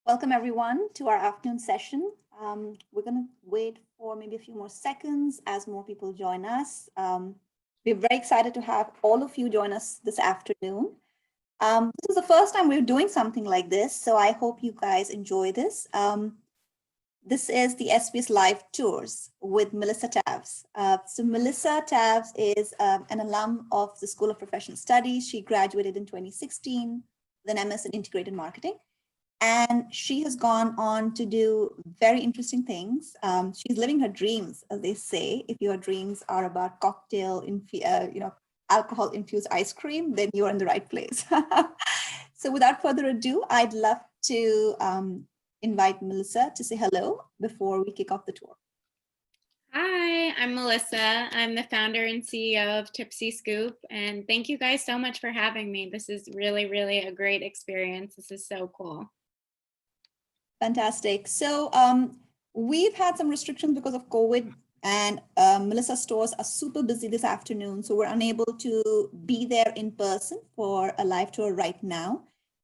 Welcome everyone to our afternoon session. We're going to wait for maybe a few more seconds as more people join us. We're very excited to have all of you join us this afternoon. This is the first time we're doing something like this, so I hope you guys enjoy this. This is the SPS Live Tours with Melissa Tavss. So Melissa Tavss is an alum of the School of Professional Studies. She graduated in 2016 with an MS in Integrated Marketing. And she has gone on to do very interesting things. She's living her dreams, as they say. If your dreams are about alcohol infused ice cream, then you're in the right place. So without further ado, I'd love to invite Melissa to say hello before we kick off the tour. Hi, I'm Melissa. I'm the founder and CEO of Tipsy Scoop. And thank you guys so much for having me. This is really, really a great experience. This is so cool. Fantastic. So we've had some restrictions because of COVID, and Melissa's stores are super busy this afternoon. So we're unable to be there in person for a live tour right now.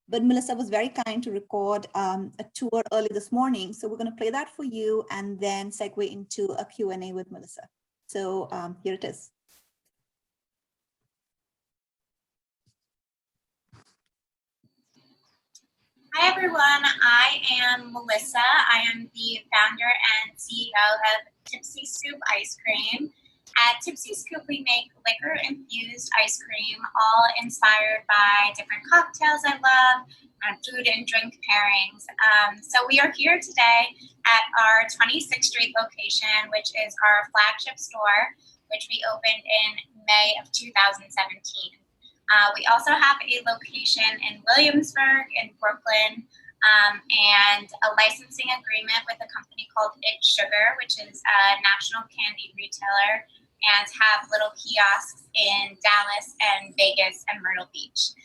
But Melissa was very kind to record a tour early this morning. So we're going to play that for you and then segue into a Q&A with Melissa. So here it is. Hi everyone, I am Melissa. I am the founder and CEO of Tipsy Scoop Ice Cream. At Tipsy Scoop, we make liquor-infused ice cream, all inspired by different cocktails I love, and food and drink pairings. So we are here today at our 26th Street location, which is our flagship store, which we opened in May of 2017. We also have a location in Williamsburg, in Brooklyn, and a licensing agreement with a company called It Sugar, which is a national candy retailer, and have little kiosks in Dallas and Vegas and Myrtle Beach.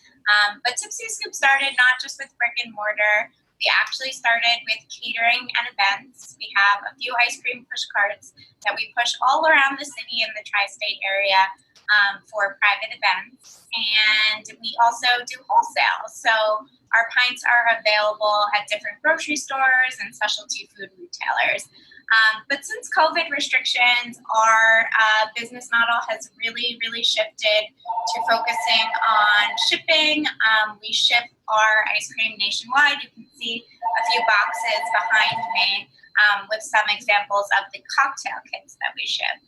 But Tipsy Scoop started not just with brick and mortar. We actually started with catering and events. We have a few ice cream push carts that we push all around the city in the tri-state area for private events. And we also do wholesale. So our pints are available at different grocery stores and specialty food retailers. But since COVID restrictions, our business model has really, really shifted to focusing on shipping. We ship our ice cream nationwide. You can see a few boxes behind me with some examples of the cocktail kits that we ship.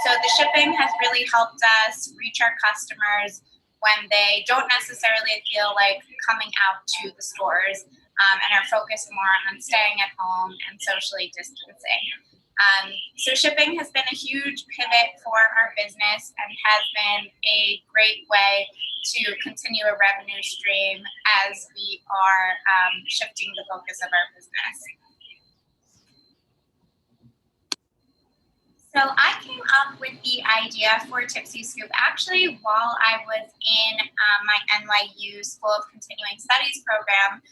So the shipping has really helped us reach our customers when they don't necessarily feel like coming out to the stores and are focused more on staying at home and socially distancing. So shipping has been a huge pivot for our business and has been a great way to continue a revenue stream as we are shifting the focus of our business. So I came up with the idea for Tipsy Scoop actually while I was in my NYU School of Continuing Studies program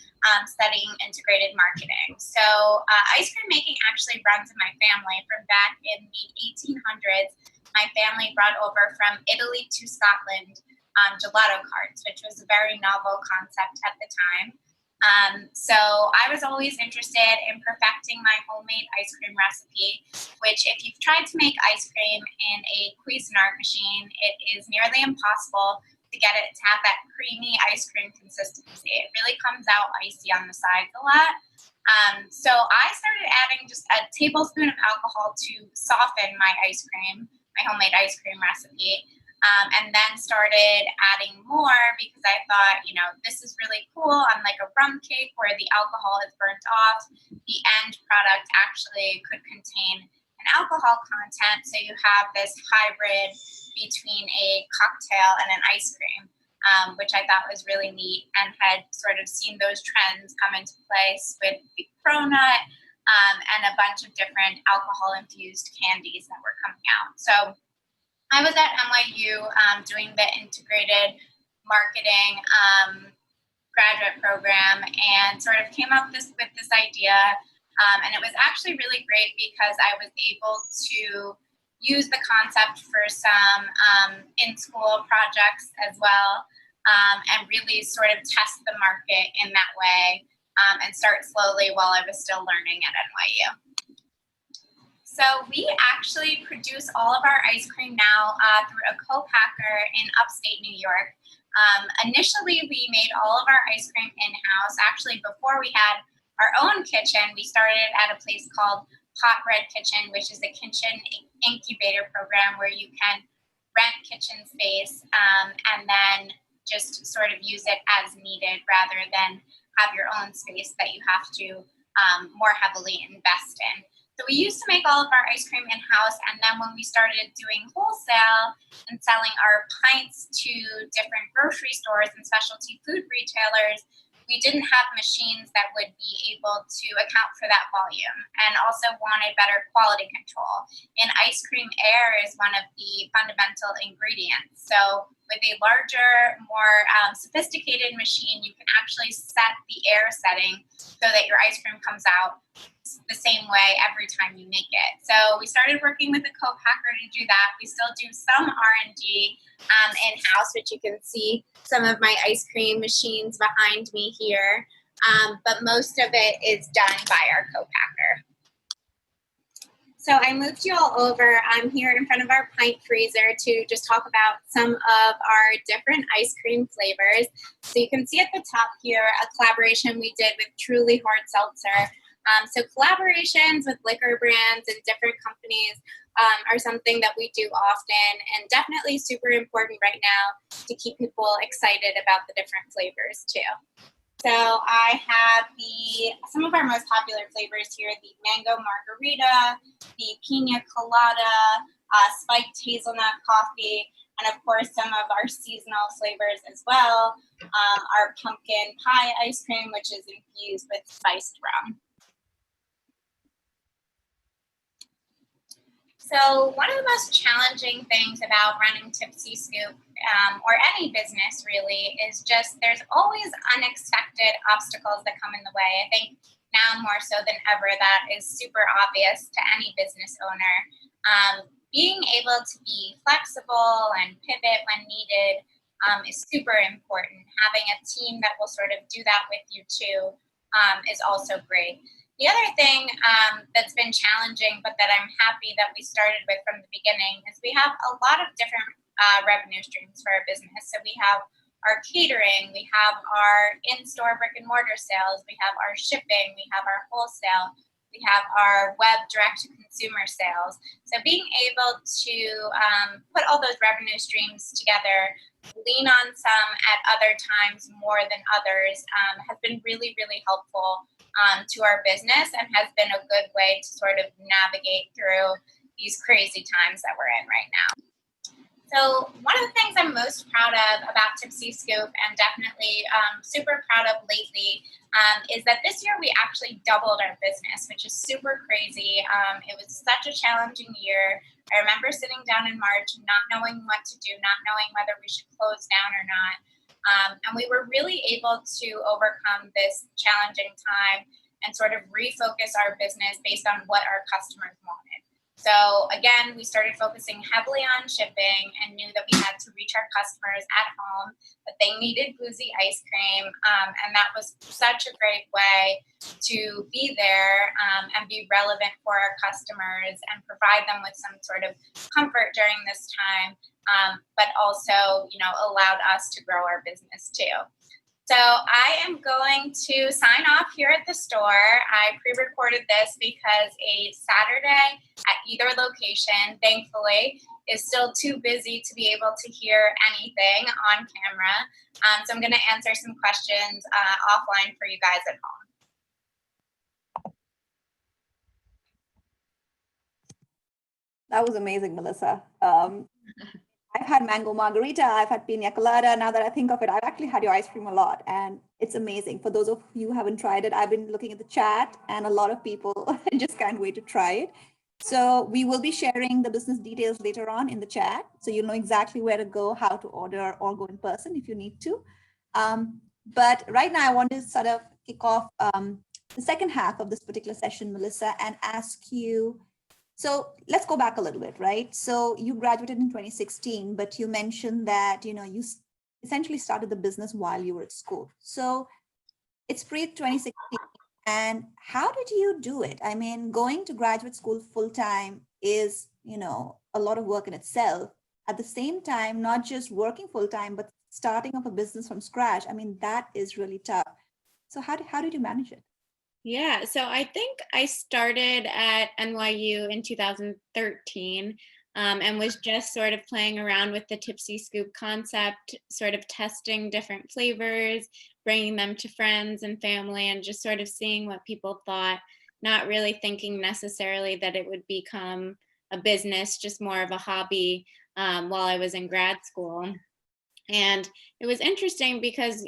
studying integrated marketing. So ice cream making actually runs in my family from back in the 1800s. My family brought over from Italy to Scotland gelato carts, which was a very novel concept at the time. So I was always interested in perfecting my homemade ice cream recipe, which if you've tried to make ice cream in a Cuisinart machine, it is nearly impossible to get it to have that creamy ice cream consistency. It really comes out icy on the sides a lot. So I started adding just a tablespoon of alcohol to soften my ice cream, my homemade ice cream recipe. And then started adding more because I thought, this is really cool. Unlike a rum cake where the alcohol is burnt off, the end product actually could contain an alcohol content. So you have this hybrid between a cocktail and an ice cream, which I thought was really neat and had sort of seen those trends come into place with the cronut and a bunch of different alcohol-infused candies that were coming out. So I was at NYU doing the integrated marketing graduate program and sort of came up with this idea. And it was actually really great because I was able to use the concept for some in-school projects as well and really sort of test the market in that way and start slowly while I was still learning at NYU. So we actually produce all of our ice cream now through a co-packer in upstate New York. Initially, we made all of our ice cream in-house. Actually, before we had our own kitchen, we started at a place called Hot Bread Kitchen, which is a kitchen incubator program where you can rent kitchen space and then just sort of use it as needed rather than have your own space that you have to more heavily invest in. So we used to make all of our ice cream in-house, and then when we started doing wholesale and selling our pints to different grocery stores and specialty food retailers, we didn't have machines that would be able to account for that volume and also wanted better quality control. In ice cream, air is one of the fundamental ingredients. So with a larger, more sophisticated machine, you can actually set the air setting so that your ice cream comes out the same way every time you make it. So we started working with a co-packer to do that. We still do some R&D in-house, which you can see some of my ice cream machines behind me here. But most of it is done by our co-packer. So I moved you all over. I'm here in front of our pint freezer to just talk about some of our different ice cream flavors. So you can see at the top here a collaboration we did with Truly Hard Seltzer. So collaborations with liquor brands and different companies are something that we do often and definitely super important right now to keep people excited about the different flavors too. So I have some of our most popular flavors here, the mango margarita, the pina colada, spiked hazelnut coffee, and of course some of our seasonal flavors as well. Our pumpkin pie ice cream, which is infused with spiced rum. So one of the most challenging things about running Tipsy Scoop, or any business really, is just there's always unexpected obstacles that come in the way. I think now more so than ever that is super obvious to any business owner. Being able to be flexible and pivot when needed is super important. Having a team that will sort of do that with you too is also great. The other thing that's been challenging, but that I'm happy that we started with from the beginning, is we have a lot of different revenue streams for our business. So we have our catering, we have our in-store brick and mortar sales, we have our shipping, we have our wholesale, we have our web direct-to-consumer sales. So being able to put all those revenue streams together, lean on some at other times more than others, has been really, really helpful to our business and has been a good way to sort of navigate through these crazy times that we're in right now. So one of the things I'm most proud of about Tipsy Scoop, and definitely super proud of lately, is that this year we actually doubled our business, which is super crazy. It was such a challenging year. I remember sitting down in March, not knowing what to do, not knowing whether we should close down or not. And we were really able to overcome this challenging time and sort of refocus our business based on what our customers wanted. So again, we started focusing heavily on shipping and knew that we had to reach our customers at home, that they needed boozy ice cream. And that was such a great way to be there and be relevant for our customers and provide them with some sort of comfort during this time, but also, allowed us to grow our business too. So I am going to sign off here at the store. I pre-recorded this because a Saturday at either location, thankfully, is still too busy to be able to hear anything on camera. So I'm going to answer some questions offline for you guys at home. That was amazing, Melissa. I've had mango margarita, I've had pina colada. Now that I think of it, I've actually had your ice cream a lot, and it's amazing. For those of you who haven't tried it, I've been looking at the chat, and a lot of people just can't wait to try it. So we will be sharing the business details later on in the chat, so you'll know exactly where to go, how to order, or go in person if you need to. But right now, I want to sort of kick off the second half of this particular session, Melissa, and ask you. So let's go back a little bit, right? So you graduated in 2016, but you mentioned that, you essentially started the business while you were at school. So it's pre-2016. And how did you do it? I mean, going to graduate school full-time is, a lot of work in itself. At the same time, not just working full-time, but starting up a business from scratch. I mean, that is really tough. So how did you manage it? Yeah, so I think I started at NYU in 2013 and was just sort of playing around with the Tipsy Scoop concept, sort of testing different flavors, bringing them to friends and family, and just sort of seeing what people thought, not really thinking necessarily that it would become a business, just more of a hobby while I was in grad school. And it was interesting because,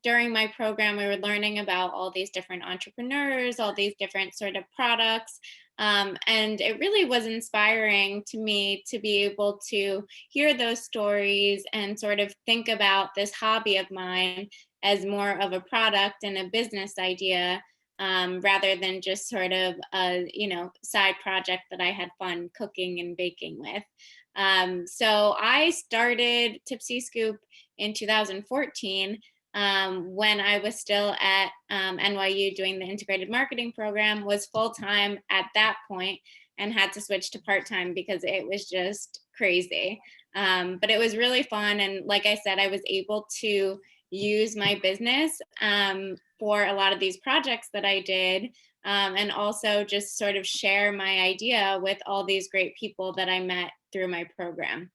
during my program, we were learning about all these different entrepreneurs, all these different sort of products. And it really was inspiring to me to be able to hear those stories and sort of think about this hobby of mine as more of a product and a business idea, rather than just sort of a, side project that I had fun cooking and baking with. So I started Tipsy Scoop in 2014 when I was still at NYU doing the integrated marketing program, was full-time at that point, and had to switch to part-time because it was just crazy. But it was really fun. And like I said, I was able to use my business for a lot of these projects that I did. And also just sort of share my idea with all these great people that I met through my program.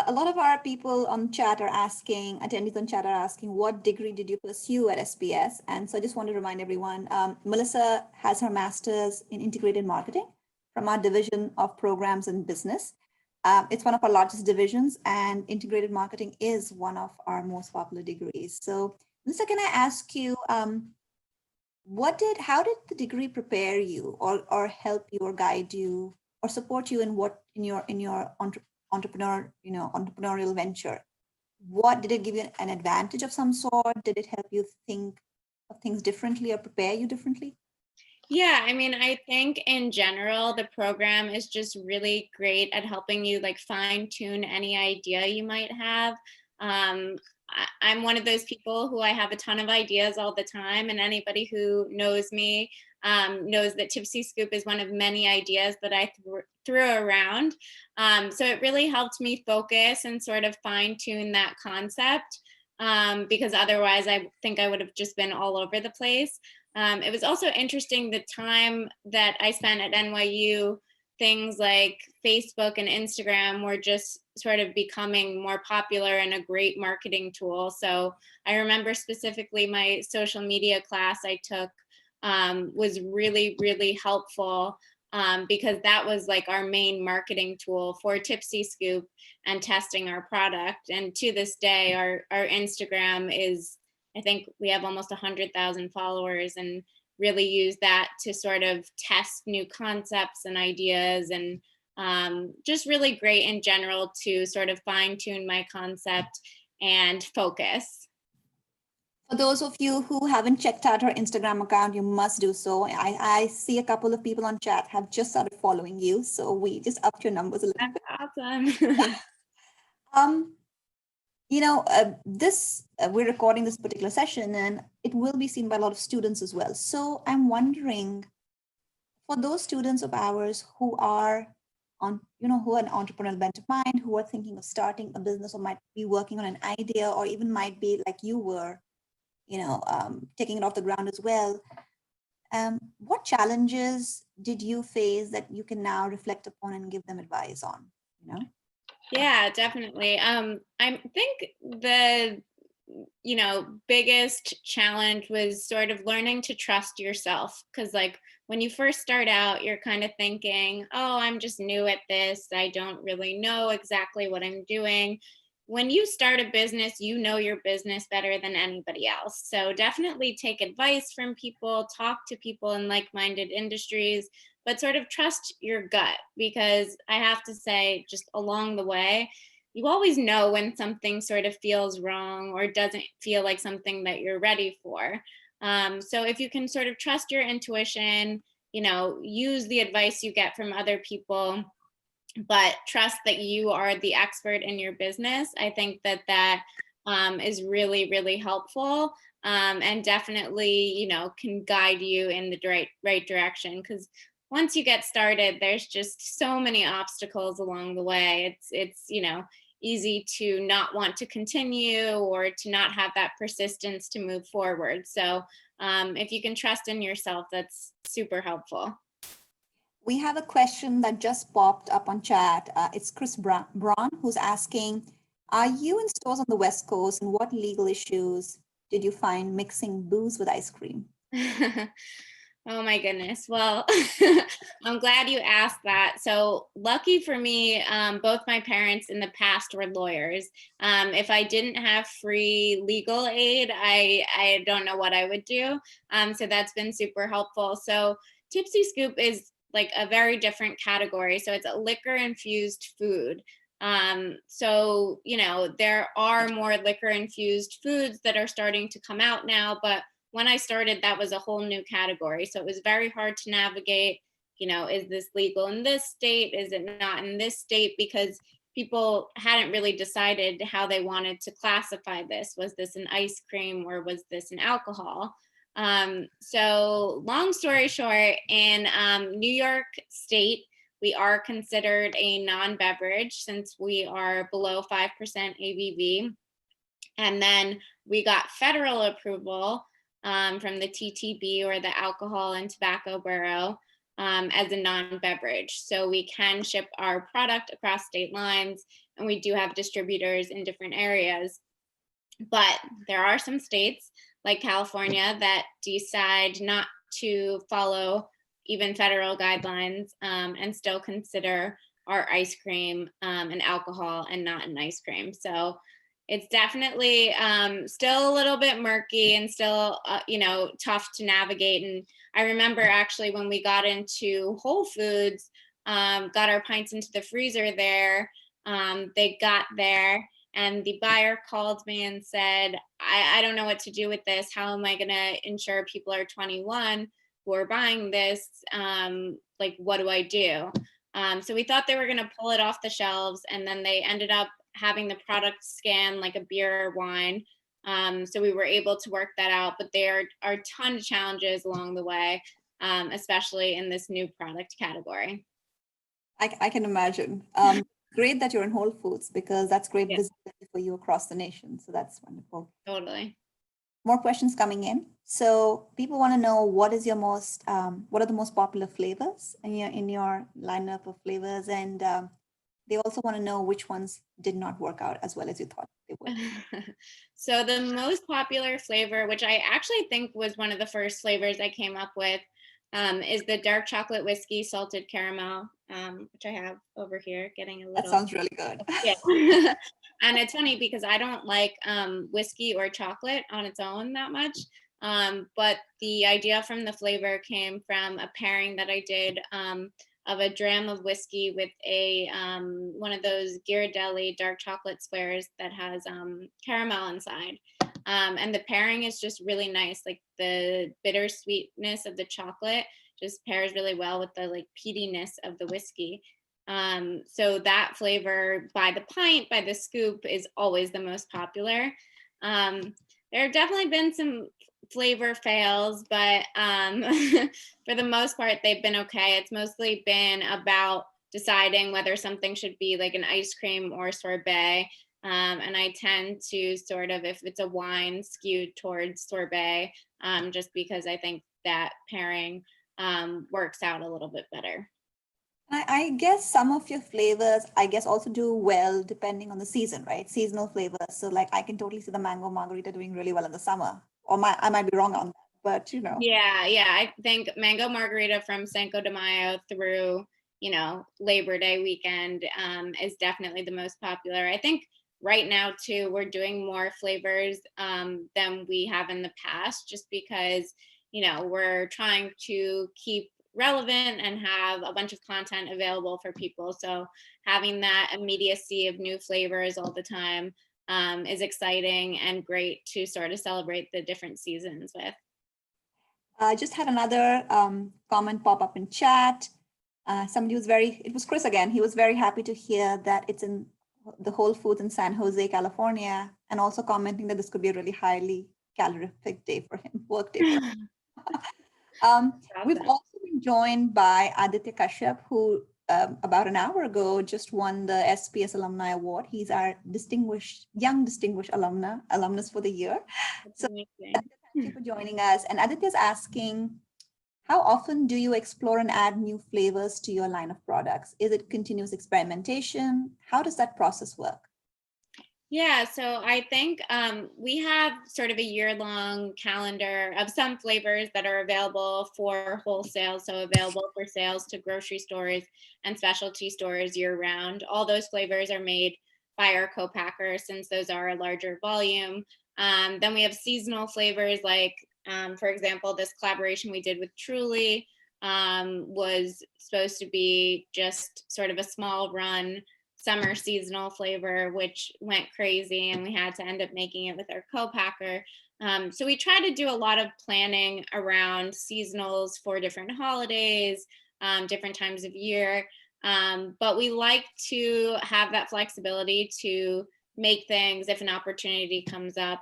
A lot of our people on chat are asking, attendees on chat are asking, what degree did you pursue at SPS? And so I just want to remind everyone, Melissa has her master's in integrated marketing from our division of programs and business. It's one of our largest divisions, and integrated marketing is one of our most popular degrees. So Melissa, can I ask you, how did the degree prepare you or help you or guide you or support you in your entrepreneurial venture? What did it give you, an advantage of some sort? Did it help you think of things differently or prepare you differently? Yeah, I mean, I think in general, the program is just really great at helping you like fine tune any idea you might have. I'm one of those people who I have a ton of ideas all the time, and anybody who knows me knows that Tipsy Scoop is one of many ideas that I threw around. So it really helped me focus and sort of fine tune that concept, because otherwise I think I would have just been all over the place. It was also interesting the time that I spent at NYU. Things like Facebook and Instagram were just sort of becoming more popular and a great marketing tool. So I remember specifically my social media class I took was really, really helpful because that was like our main marketing tool for Tipsy Scoop and testing our product. And to this day, our Instagram is, I think we have almost 100,000 followers, and really use that to sort of test new concepts and ideas, and just really great in general to sort of fine tune my concept and focus. For those of you who haven't checked out her Instagram account, you must do so. I see a couple of people on chat have just started following you, so we just upped your numbers a little bit. Awesome. We're recording this particular session, and it will be seen by a lot of students as well. So I'm wondering, for those students of ours who are who are an entrepreneurial bent of mind, who are thinking of starting a business or might be working on an idea, or even might be like you were, taking it off the ground as well. What challenges did you face that you can now reflect upon and give them advice on? Yeah, definitely. I think the biggest challenge was sort of learning to trust yourself, because like when you first start out, you're kind of thinking, oh, I'm just new at this, I don't really know exactly what I'm doing. When you start a business, you know your business better than anybody else. So definitely take advice from people, talk to people in like-minded industries, but sort of trust your gut, because I have to say, just along the way, you always know when something sort of feels wrong or doesn't feel like something that you're ready for. So if you can sort of trust your intuition, use the advice you get from other people, but trust that you are the expert in your business, I think that is really, really helpful, and definitely, can guide you in the right direction. Because once you get started, there's just so many obstacles along the way. It's easy to not want to continue or to not have that persistence to move forward. So if you can trust in yourself, that's super helpful. We have a question that just popped up on chat. It's Chris Braun who's asking, are you in stores on the West Coast, and what legal issues did you find mixing booze with ice cream? Oh my goodness. Well, I'm glad you asked that. So lucky for me, both my parents in the past were lawyers. If I didn't have free legal aid, I don't know what I would do. So that's been super helpful. So Tipsy Scoop is like a very different category. So it's a liquor infused food. So, there are more liquor infused foods that are starting to come out now, but when I started, that was a whole new category. So it was very hard to navigate, is this legal in this state? Is it not in this state? Because people hadn't really decided how they wanted to classify this. Was this an ice cream or was this an alcohol? So long story short, in New York State, we are considered a non-beverage since we are below 5% ABV. And then we got federal approval from the TTB, or the Alcohol and Tobacco Bureau, as a non-beverage. So we can ship our product across state lines, and we do have distributors in different areas. But there are some states like California that decide not to follow even federal guidelines, and still consider our ice cream an alcohol and not an ice cream. So it's definitely still a little bit murky and still, tough to navigate. And I remember actually when we got into Whole Foods, got our pints into the freezer there, they got there and the buyer called me and said, I don't know what to do with this. How am I going to ensure people are 21 who are buying this? Like, what do I do? So we thought they were going to pull it off the shelves, and then they ended up having the product scan like a beer or wine. So we were able to work that out, but there are a ton of challenges along the way, especially in this new product category. I can imagine. Great that you're in Whole Foods, because that's great visibility for you across the nation. So that's wonderful. Totally. More questions coming in. So people want to know, what are the most popular flavors in your lineup of flavors? And they also want to know which ones did not work out as well as you thought they would. So the most popular flavor, which I actually think was one of the first flavors I came up with, is the dark chocolate whiskey salted caramel, which I have over here getting a little. That sounds really good. Yeah. And it's funny because I don't like whiskey or chocolate on its own that much. But the idea from the flavor came from a pairing that I did of a dram of whiskey with a one of those Ghirardelli dark chocolate squares that has caramel inside. And the pairing is just really nice. Like the bittersweetness of the chocolate just pairs really well with the like peatiness of the whiskey. So that flavor by the pint, by the scoop is always the most popular. There have definitely been some flavor fails, but for the most part, they've been okay. It's mostly been about deciding whether something should be like an ice cream or sorbet. And I tend to sort of, if it's a wine, skewed towards sorbet, just because I think that pairing works out a little bit better. I guess some of your flavors, I guess, also do well depending on the season, right? Seasonal flavors. So like I can totally see the mango margarita doing really well in the summer. Or I might be wrong on that, but you know. Yeah. I think mango margarita from Cinco de Mayo through, Labor Day weekend is definitely the most popular. I think right now too, we're doing more flavors than we have in the past, just because, we're trying to keep relevant and have a bunch of content available for people. So having that immediacy of new flavors all the time is exciting and great to sort of celebrate the different seasons with. I just had another comment pop up in chat. Somebody it was Chris again. He was very happy to hear that it's in the Whole Foods in San Jose, California, and also commenting that this could be a really highly calorific day for him, work day for him. We've also been joined by Aditya Kashyap, who about an hour ago just won the SPS Alumni Award. He's our young distinguished alumnus for the year. So Aditya, thank you for joining us. And Aditya's asking, how often do you explore and add new flavors to your line of products? Is it continuous experimentation? How does that process work? Yeah, so I think we have sort of a year-long calendar of some flavors that are available for wholesale, so available for sales to grocery stores and specialty stores year-round. All those flavors are made by our co-packer, since those are a larger volume. Then we have seasonal flavors like, for example, this collaboration we did with Truly was supposed to be just sort of a small run summer seasonal flavor, which went crazy, and we had to end up making it with our co-packer. So we try to do a lot of planning around seasonals for different holidays, different times of year. But we like to have that flexibility to make things if an opportunity comes up.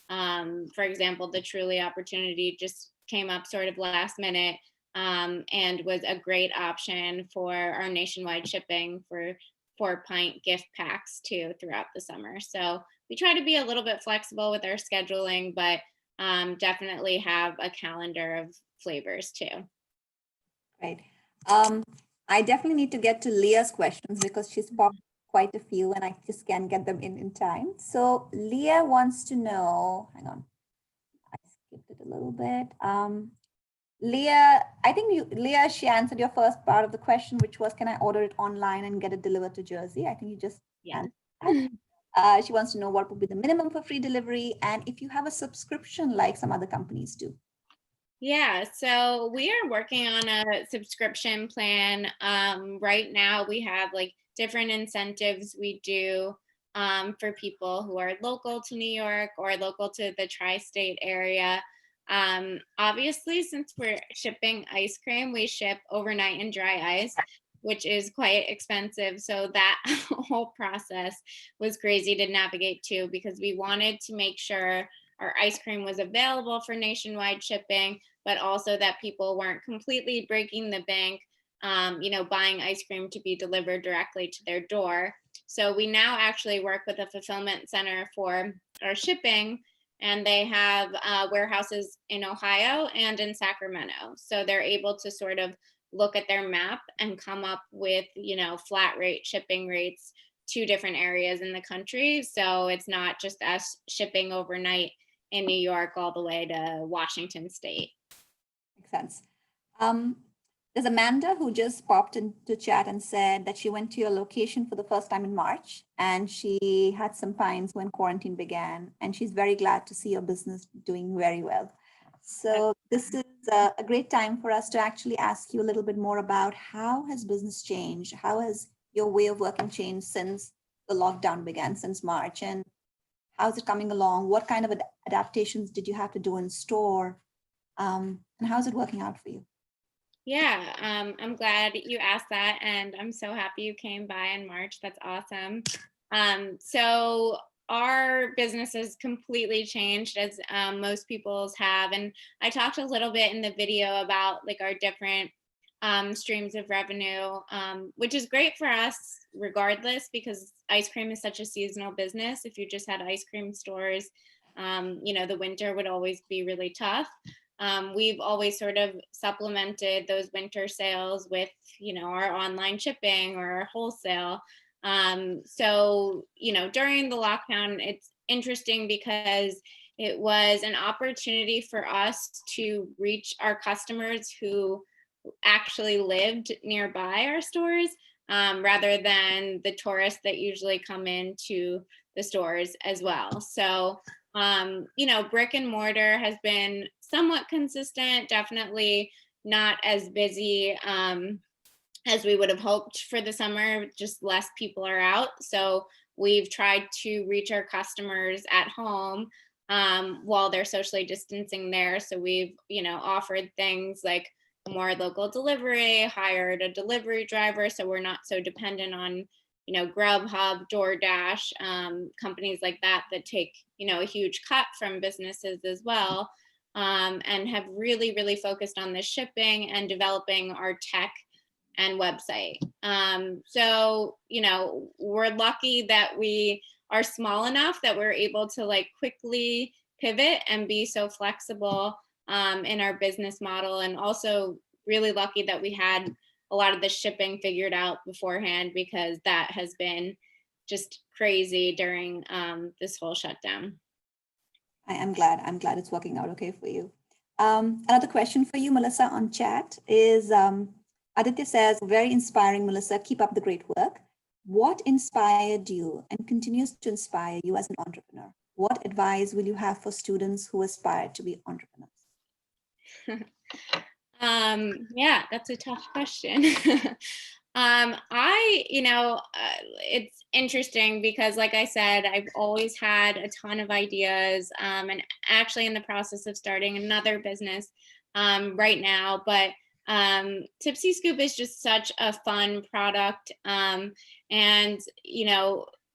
For example, the Truly opportunity just came up sort of last minute and was a great option for our nationwide shipping for 4-pint gift packs too throughout the summer. So we try to be a little bit flexible with our scheduling, but definitely have a calendar of flavors too. Right. I definitely need to get to Leah's questions because she's popped quite a few and I just can't get them in time. So Leah wants to know, hang on, I skipped it a little bit. Leah, I think Leah, she answered your first part of the question, which was, can I order it online and get it delivered to Jersey? I think you just answered that. She wants to know what would be the minimum for free delivery and if you have a subscription like some other companies do. Yeah, so we are working on a subscription plan. Right now we have like different incentives we do for people who are local to New York or local to the tri-state area. Obviously, since we're shipping ice cream, we ship overnight and dry ice, which is quite expensive. So that whole process was crazy to navigate too, because we wanted to make sure our ice cream was available for nationwide shipping, but also that people weren't completely breaking the bank, buying ice cream to be delivered directly to their door. So we now actually work with a fulfillment center for our shipping, and they have warehouses in Ohio and in Sacramento. So they're able to sort of look at their map and come up with, flat rate shipping rates to different areas in the country. So it's not just us shipping overnight in New York all the way to Washington State. Makes sense. Um, there's Amanda who just popped into chat and said that she went to your location for the first time in March and she had some pints when quarantine began, and she's very glad to see your business doing very well. So this is a great time for us to actually ask you a little bit more about how has business changed? How has your way of working changed since the lockdown began, since March? And how's it coming along? What kind of adaptations did you have to do in store? And how's it working out for you? Yeah, I'm glad you asked that, and I'm so happy you came by in March. That's awesome. So our business has completely changed, as most people's have, and I talked a little bit in the video about like our different streams of revenue, which is great for us regardless, because ice cream is such a seasonal business. If you just had ice cream stores, the winter would always be really tough. We've always sort of supplemented those winter sales with, our online shipping or our wholesale. So, during the lockdown, it's interesting because it was an opportunity for us to reach our customers who actually lived nearby our stores, rather than the tourists that usually come into the stores as well. So, brick and mortar has been somewhat consistent, definitely not as busy as we would have hoped for the summer, just less people are out. So we've tried to reach our customers at home while they're socially distancing there. So we've, offered things like more local delivery, hired a delivery driver, so we're not so dependent on Grubhub, DoorDash, companies like that take a huge cut from businesses as well, and have really, really focused on the shipping and developing our tech and website. So we're lucky that we are small enough that we're able to like quickly pivot and be so flexible in our business model, and also really lucky that we had a lot of the shipping figured out beforehand, because that has been just crazy during this whole shutdown. I'm glad it's working out okay for you. Another question for you, Melissa, on chat is Aditya says, very inspiring, Melissa. Keep up the great work. What inspired you and continues to inspire you as an entrepreneur? What advice will you have for students who aspire to be entrepreneurs? Yeah, that's a tough question. It's interesting because, like I said, I've always had a ton of ideas, and actually in the process of starting another business right now. But Tipsy Scoop is just such a fun product, and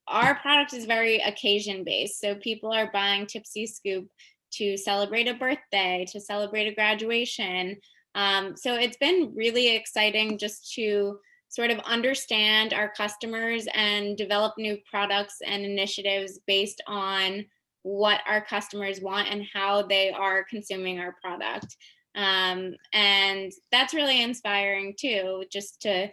our product is very occasion based. So people are buying Tipsy Scoop to celebrate a birthday, to celebrate a graduation. So it's been really exciting just to sort of understand our customers and develop new products and initiatives based on what our customers want and how they are consuming our product. And that's really inspiring too, just to,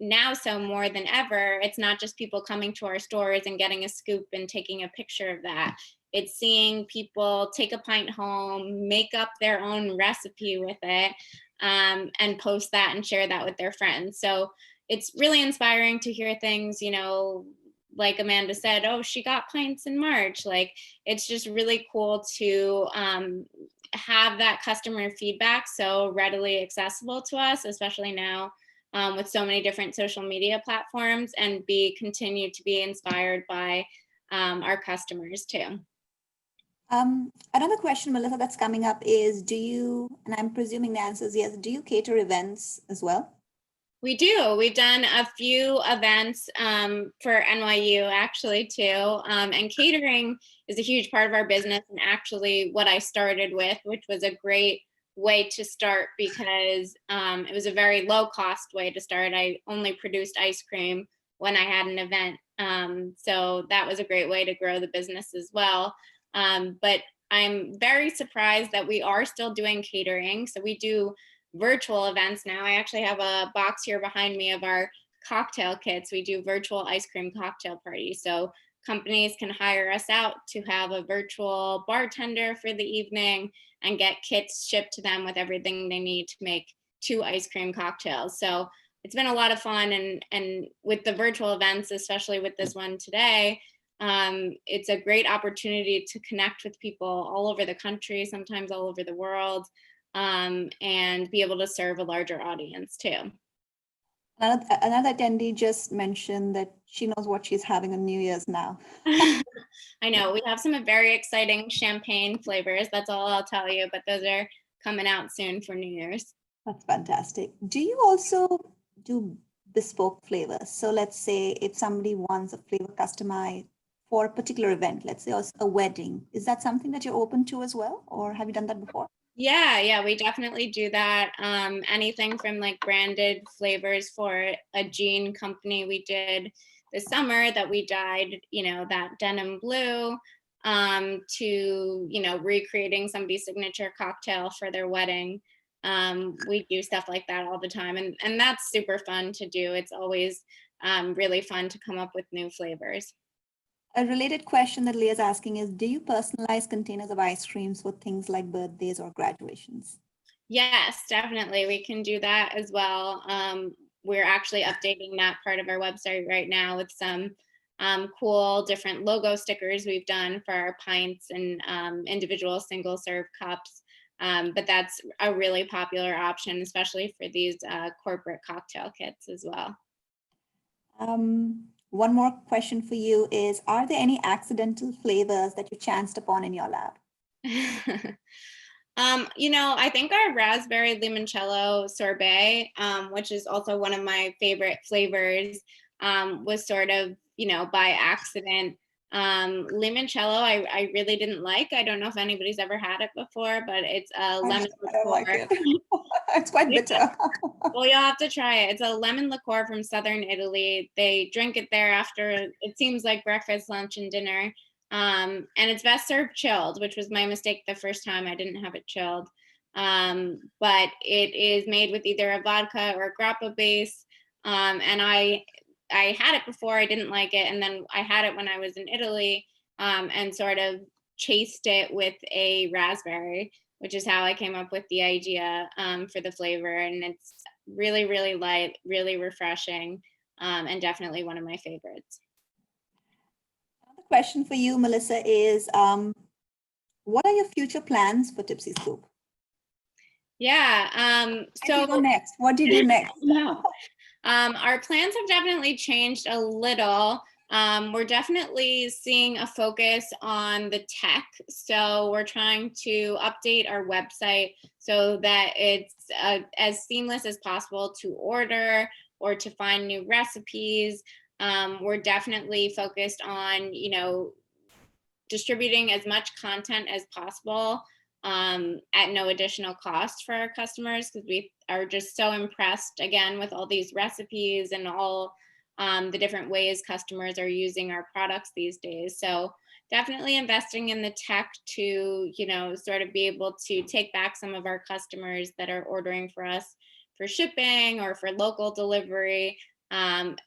now so more than ever, it's not just people coming to our stores and getting a scoop and taking a picture of that. It's seeing people take a pint home, make up their own recipe with it, and post that and share that with their friends. So it's really inspiring to hear things, like Amanda said, oh, she got pints in March. Like, it's just really cool to have that customer feedback so readily accessible to us, especially now with so many different social media platforms, and continue to be inspired by our customers too. Another question, Melissa, that's coming up is, do you, and I'm presuming the answer is yes, do you cater events as well? We do. We've done a few events for NYU actually too. And catering is a huge part of our business, and actually what I started with, which was a great way to start because it was a very low cost way to start. I only produced ice cream when I had an event. So that was a great way to grow the business as well. But I'm very surprised that we are still doing catering. So we do virtual events now. I actually have a box here behind me of our cocktail kits. We do virtual ice cream cocktail parties. So companies can hire us out to have a virtual bartender for the evening and get kits shipped to them with everything they need to make 2 ice cream cocktails. So it's been a lot of fun, and with the virtual events, especially with this one today, it's a great opportunity to connect with people all over the country, sometimes all over the world, and be able to serve a larger audience too. Another attendee just mentioned that she knows what she's having on New Year's now. I know we have some very exciting champagne flavors. That's all I'll tell you, but those are coming out soon for New Year's. That's fantastic. Do you also do bespoke flavors? So let's say if somebody wants a flavor customized for a particular event, let's say a wedding, is that something that you're open to as well? Or have you done that before? Yeah, we definitely do that. Anything from like branded flavors for a jean company we did this summer that we dyed, that denim blue, to, recreating somebody's signature cocktail for their wedding. We do stuff like that all the time, and that's super fun to do. It's always really fun to come up with new flavors. A related question that Leah's asking is, do you personalize containers of ice creams for things like birthdays or graduations? Yes, definitely. We can do that as well. We're actually updating that part of our website right now with some cool different logo stickers we've done for our pints and individual single serve cups. But that's a really popular option, especially for these corporate cocktail kits as well. One more question for you is, are there any accidental flavors that you chanced upon in your lab? I think our raspberry limoncello sorbet, which is also one of my favorite flavors, was sort of, by accident. Limoncello, I really didn't like. I don't know if anybody's ever had it before, but it's a lemon liqueur. I don't like it. It's quite bitter. Well, you'll have to try it. It's a lemon liqueur from southern Italy. They drink it there after, it seems like, breakfast, lunch, and dinner. And it's best served chilled, which was my mistake the first time. I didn't have it chilled. But it is made with either a vodka or a grappa base. And I had it before, I didn't like it. And then I had it when I was in Italy, and sort of chased it with a raspberry, which is how I came up with the idea for the flavor. And it's really, really light, really refreshing, and definitely one of my favorites. Another question for you, Melissa, is what are your future plans for Tipsy Scoop? Yeah. So go next. What do you do next? No. Our plans have definitely changed a little. We're definitely seeing a focus on the tech. So we're trying to update our website so that it's as seamless as possible to order or to find new recipes. We're definitely focused on, distributing as much content as possible at no additional cost for our customers, because we are just so impressed, again, with all these recipes and all the different ways customers are using our products these days. So definitely investing in the tech to, sort of be able to take back some of our customers that are ordering for us for shipping or for local delivery, and,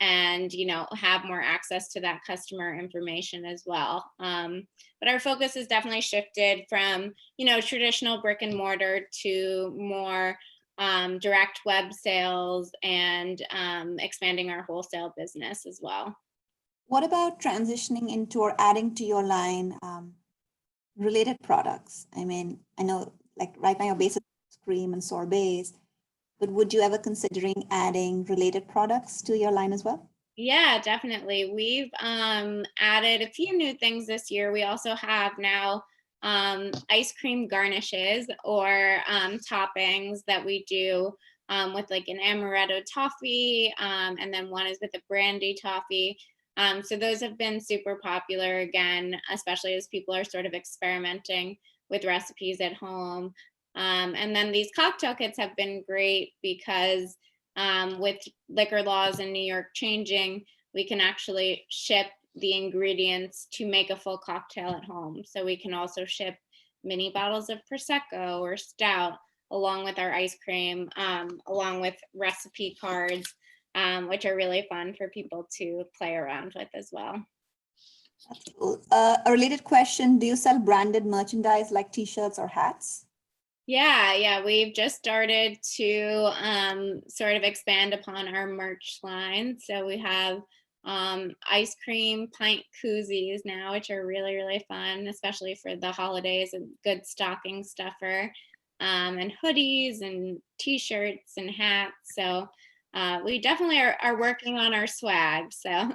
have more access to that customer information as well. But our focus has definitely shifted from, traditional brick and mortar to more direct web sales and expanding our wholesale business as well. What about transitioning into or adding to your line related products? I mean, I know like right now your base is cream and sorbets, but would you ever considering adding related products to your line as well? Yeah, definitely. We've added a few new things this year. We also have now ice cream garnishes or toppings that we do with like an amaretto toffee, and then one is with a brandy toffee. So those have been super popular again, especially as people are sort of experimenting with recipes at home. And then these cocktail kits have been great because with liquor laws in New York changing, we can actually ship the ingredients to make a full cocktail at home. So we can also ship mini bottles of Prosecco or Stout along with our ice cream, along with recipe cards, which are really fun for people to play around with as well. That's cool. A related question, do you sell branded merchandise like t-shirts or hats? Yeah, we've just started to sort of expand upon our merch line. So we have ice cream pint koozies now, which are really, really fun, especially for the holidays, a good stocking stuffer, and hoodies and t-shirts and hats. So we definitely are working on our swag. So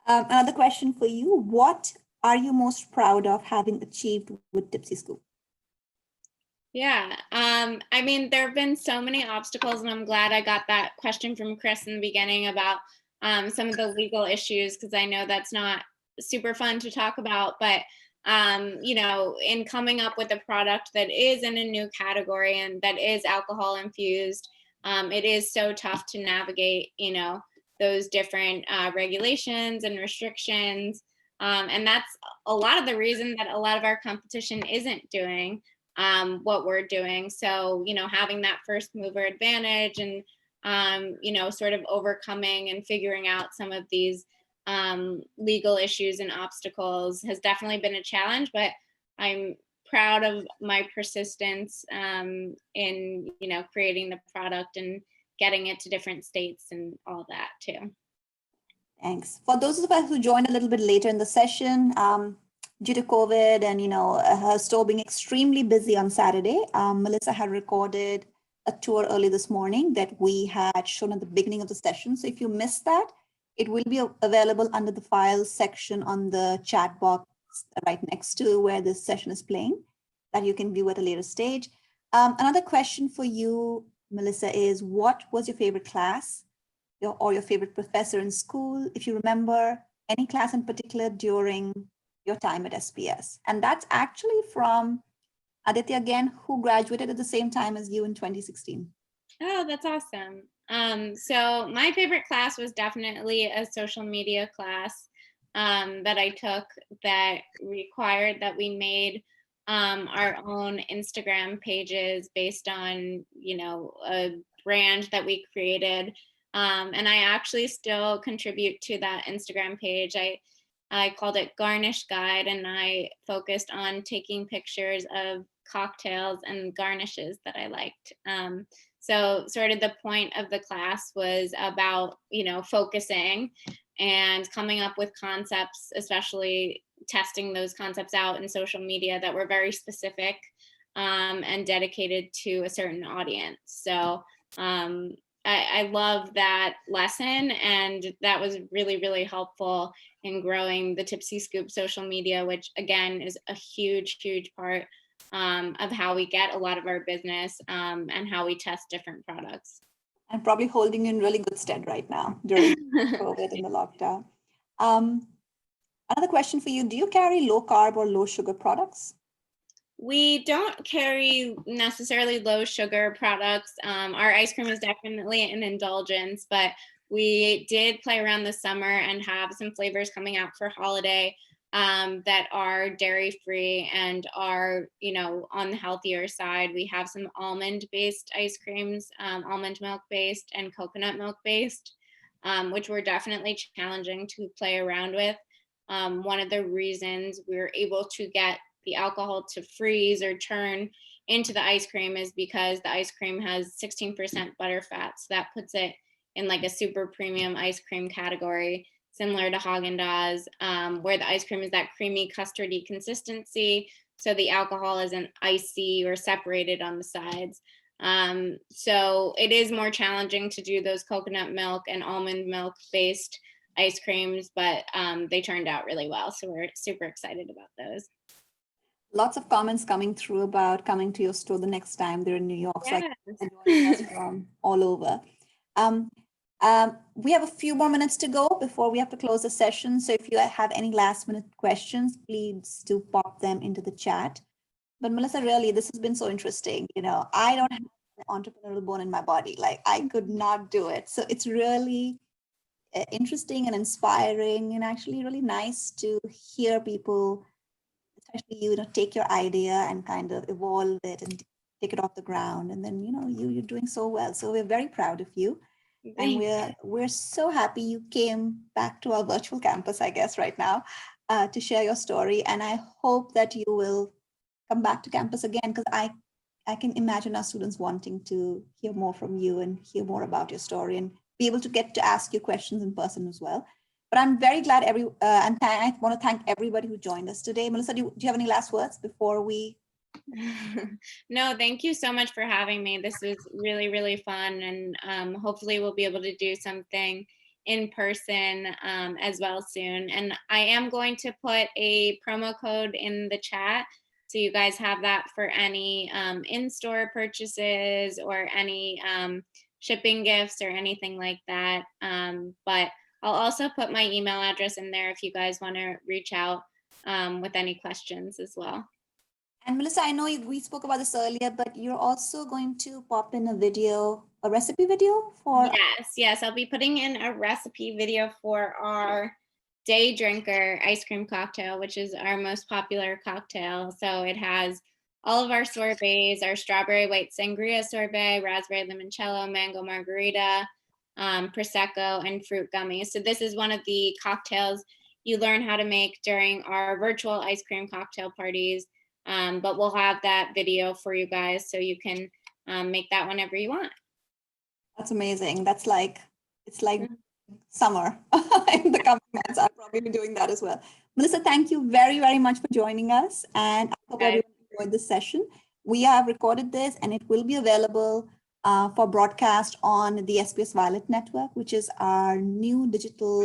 Another question for you. What are you most proud of having achieved with Tipsy Scoop? yeah, I mean, there have been so many obstacles, and I'm glad I got that question from Chris in the beginning about some of the legal issues, because I know that's not super fun to talk about. But you know, in coming up with a product that is in a new category and that is alcohol infused, it is so tough to navigate, you know, those different regulations and restrictions. And that's a lot of the reason that a lot of our competition isn't doing what we're doing. So, you know, having that first mover advantage and, you know, sort of overcoming and figuring out some of these legal issues and obstacles has definitely been a challenge, but I'm proud of my persistence in, you know, creating the product and getting it to different states and all that too. Thanks. For those of us who joined a little bit later in the session, due to COVID and her store being extremely busy on Saturday, Melissa had recorded a tour early this morning that we had shown at the beginning of the session. So if you missed that, it will be available under the files section on the chat box right next to where this session is playing, that you can view at a later stage. Another question for you, Melissa, is what was your favorite class? Or your favorite professor in school, if you remember any class in particular during your time at SPS. And that's actually from Aditya again, who graduated at the same time as you in 2016. Oh, that's awesome. So my favorite class was definitely a social media class that I took that required that we made our own Instagram pages based on, you know, a brand that we created. And I actually still contribute to that Instagram page. I called it Garnish Guide, and I focused on taking pictures of cocktails and garnishes that I liked. So sort of the point of the class was about, you know, focusing and coming up with concepts, especially testing those concepts out in social media that were very specific and dedicated to a certain audience. So I love that lesson, and that was really, really helpful in growing the Tipsy Scoop social media, which again is a huge, huge part of how we get a lot of our business and how we test different products. And probably holding you in really good stead right now during COVID and the lockdown. Another question for you, do you carry low carb or low sugar products? We don't carry necessarily low sugar products. Our ice cream is definitely an indulgence, but we did play around this summer and have some flavors coming out for holiday that are dairy free and are, you know, on the healthier side. We have some almond based ice creams, almond milk based and coconut milk based, which were definitely challenging to play around with. One of the reasons we were able to get the alcohol to freeze or turn into the ice cream is because the ice cream has 16% butter fat. So that puts it in like a super premium ice cream category, similar to Haagen-Dazs, where the ice cream is that creamy custardy consistency. So the alcohol isn't icy or separated on the sides. So it is more challenging to do those coconut milk and almond milk based ice creams, but they turned out really well. So we're super excited about those. Lots of comments coming through about coming to your store the next time they're in New York. Yes. So joining us from all over. We have a few more minutes to go before we have to close the session. So if you have any last minute questions, please do pop them into the chat. But Melissa, really, this has been so interesting. I don't have an entrepreneurial bone in my body. Like I could not do it. So it's really interesting and inspiring and actually really nice to hear people, especially take your idea and kind of evolve it and take it off the ground. And then, you're doing so well. So we're very proud of you. And Thanks. we're so happy you came back to our virtual campus, I guess, right now, to share your story. And I hope that you will come back to campus again, because I can imagine our students wanting to hear more from you and hear more about your story and be able to get to ask you questions in person as well. But I'm very glad I want to thank everybody who joined us today. Melissa, do you have any last words before we? No, thank you so much for having me. This was really, really fun. And hopefully we'll be able to do something in person as well soon. And I am going to put a promo code in the chat, so you guys have that for any in-store purchases or any shipping gifts or anything like that. But I'll also put my email address in there if you guys want to reach out with any questions as well. And Melissa, I know we spoke about this earlier, but you're also going to pop in a recipe video for. Yes, I'll be putting in a recipe video for our day drinker ice cream cocktail, which is our most popular cocktail. So it has all of our sorbets, our strawberry white sangria sorbet, raspberry limoncello, mango margarita, prosecco, and fruit gummies. So this is one of the cocktails you learn how to make during our virtual ice cream cocktail parties. But we'll have that video for you guys, so you can make that whenever you want. That's amazing. It's like summer in the coming months. I'll probably be doing that as well. Melissa, thank you very, very much for joining us. And I hope everyone enjoyed this session. We have recorded this and it will be available for broadcast on the SPS Violet Network, which is our new digital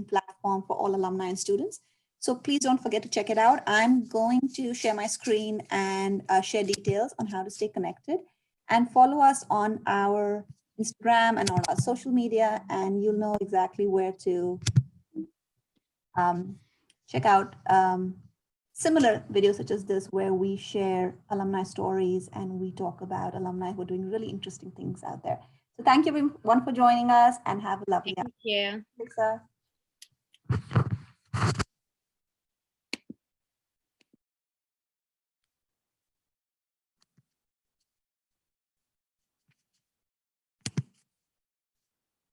platform for all alumni and students. So please don't forget to check it out. I'm going to share my screen and share details on how to stay connected, and follow us on our Instagram and on our social media, and you'll know exactly where to check out similar videos such as this, where we share alumni stories and we talk about alumni who are doing really interesting things out there. So thank you everyone for joining us, and have a lovely Thank you. Lisa.